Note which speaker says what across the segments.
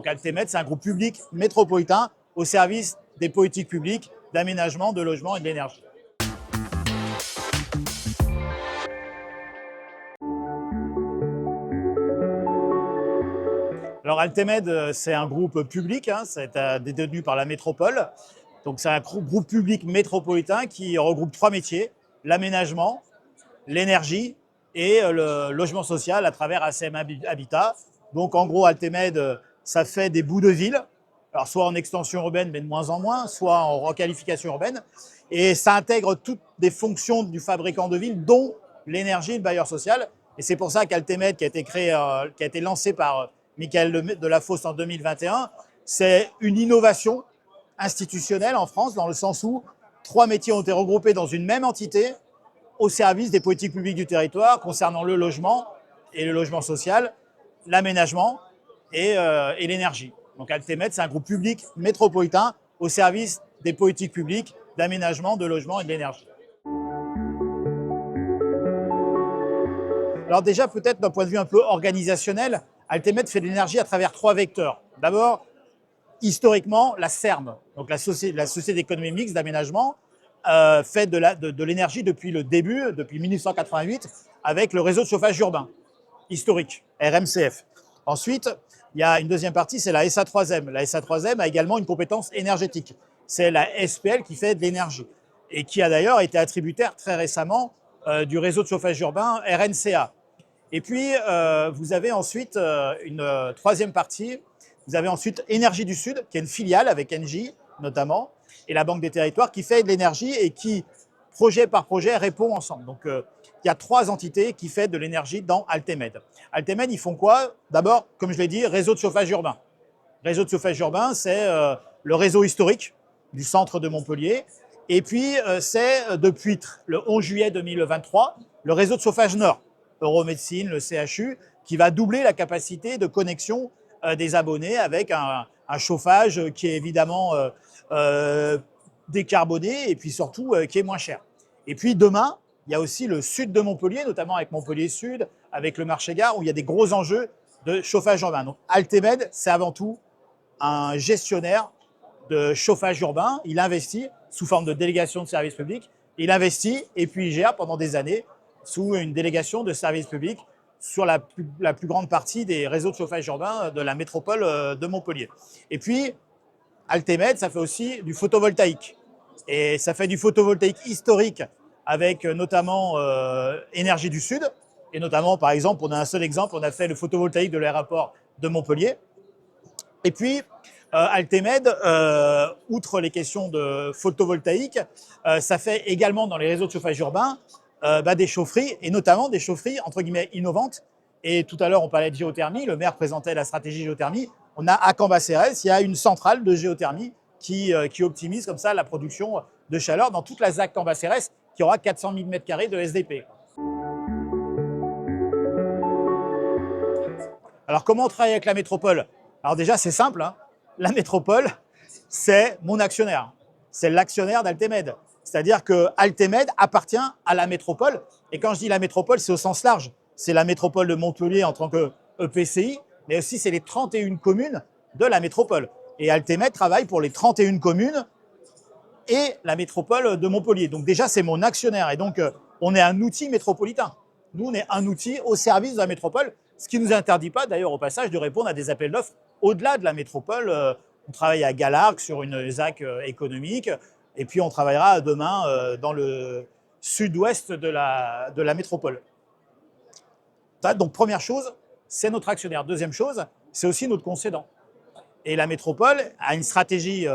Speaker 1: Donc Altemed, c'est un groupe public métropolitain au service des politiques publiques d'aménagement, de logement et de l'énergie. Alors Altemed, c'est un groupe public, c'est détenu par la métropole. Donc c'est un groupe public métropolitain qui regroupe 3 métiers, l'aménagement, l'énergie et le logement social à travers ACM Habitat. Donc en gros, Altemed, ça fait des bouts de ville, alors soit en extension urbaine, mais de moins en moins, soit en requalification urbaine. Et ça intègre toutes les fonctions du fabricant de ville, dont l'énergie et le bailleur social. Et c'est pour ça qu'Altemed, qui a été lancé par Michael Delafosse en 2021, c'est une innovation institutionnelle en France, dans le sens où 3 métiers ont été regroupés dans une même entité au service des politiques publiques du territoire concernant le logement et le logement social, l'aménagement et l'énergie. Donc Altemed, c'est un groupe public métropolitain au service des politiques publiques d'aménagement, de logement et de l'énergie. Alors déjà, peut-être d'un point de vue un peu organisationnel, Altemed fait de l'énergie à travers 3 vecteurs. D'abord, historiquement, la SERM, donc la Société d'économie mixte d'aménagement, fait de l'énergie depuis le début, depuis 1988, avec le réseau de chauffage urbain, historique, RMCF. Ensuite, il y a une deuxième partie, c'est la SA3M. La SA3M a également une compétence énergétique. C'est la SPL qui fait de l'énergie et qui a d'ailleurs été attributaire très récemment du réseau de chauffage urbain RNCA. Et puis, vous avez ensuite une troisième partie. Vous avez ensuite Énergie du Sud, qui est une filiale avec Engie notamment, et la Banque des Territoires qui fait de l'énergie et qui, projet par projet, répond ensemble. Donc, il y a 3 entités qui font de l'énergie dans Altemed. Altemed, ils font quoi? D'abord, comme je l'ai dit, réseau de chauffage urbain. Réseau de chauffage urbain, c'est le réseau historique du centre de Montpellier. Et puis, c'est depuis le 11 juillet 2023, le réseau de chauffage Nord, Euromédecine, le CHU, qui va doubler la capacité de connexion des abonnés avec un chauffage qui est évidemment décarboné et puis surtout qui est moins cher. Et puis demain, il y a aussi le sud de Montpellier, notamment avec Montpellier Sud, avec le marché-gare, où il y a des gros enjeux de chauffage urbain. Donc Altemed, c'est avant tout un gestionnaire de chauffage urbain. Il investit sous forme de délégation de service public. Il investit et puis il gère pendant des années sous une délégation de service public sur la plus grande partie des réseaux de chauffage urbain de la métropole de Montpellier. Et puis, Altemed, ça fait aussi du photovoltaïque. Et ça fait du photovoltaïque historique avec notamment Énergie du Sud. Et notamment, par exemple, on a un seul exemple, on a fait le photovoltaïque de l'aéroport de Montpellier. Et puis, Altemed, outre les questions de photovoltaïque, ça fait également dans les réseaux de chauffage urbain des chaufferies, et notamment des chaufferies entre guillemets innovantes. Et tout à l'heure, on parlait de géothermie, le maire présentait la stratégie géothermie. On a à Cambacérès, il y a une centrale de géothermie qui optimise comme ça la production de chaleur dans toute la ZAC Cambacérès, qui aura 400 000 m² de SDP. Alors comment on travaille avec la métropole? Alors déjà, c'est simple, la métropole, c'est mon actionnaire. C'est l'actionnaire d'Altemed. C'est-à-dire que Altemed appartient à la métropole. Et quand je dis la métropole, c'est au sens large. C'est la métropole de Montpellier en tant que EPCI, mais aussi c'est les 31 communes de la métropole. Et Altemed travaille pour les 31 communes et la métropole de Montpellier. Donc déjà, c'est mon actionnaire. Et donc, on est un outil métropolitain. Nous, on est un outil au service de la métropole, ce qui ne nous interdit pas, d'ailleurs, au passage, de répondre à des appels d'offres au-delà de la métropole. On travaille à Galargues sur une ZAC économique. Et puis, on travaillera demain dans le sud-ouest de la métropole. Donc, première chose, c'est notre actionnaire. Deuxième chose, c'est aussi notre concédant. Et la métropole a une stratégie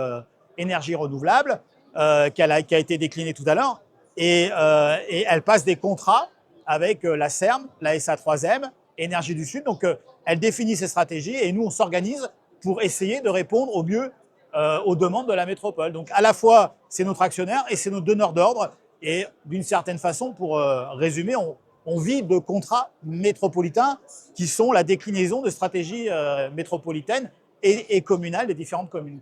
Speaker 1: énergie renouvelable qui a été déclinée tout à l'heure. Et elle passe des contrats avec la SERM, la SA3M, Énergie du Sud. Donc, elle définit ses stratégies et nous, on s'organise pour essayer de répondre au mieux aux demandes de la métropole. Donc, à la fois, c'est notre actionnaire et c'est notre donneur d'ordre. Et d'une certaine façon, pour résumer, on vit de contrats métropolitains qui sont la déclinaison de stratégies métropolitaines et communales des différentes communes.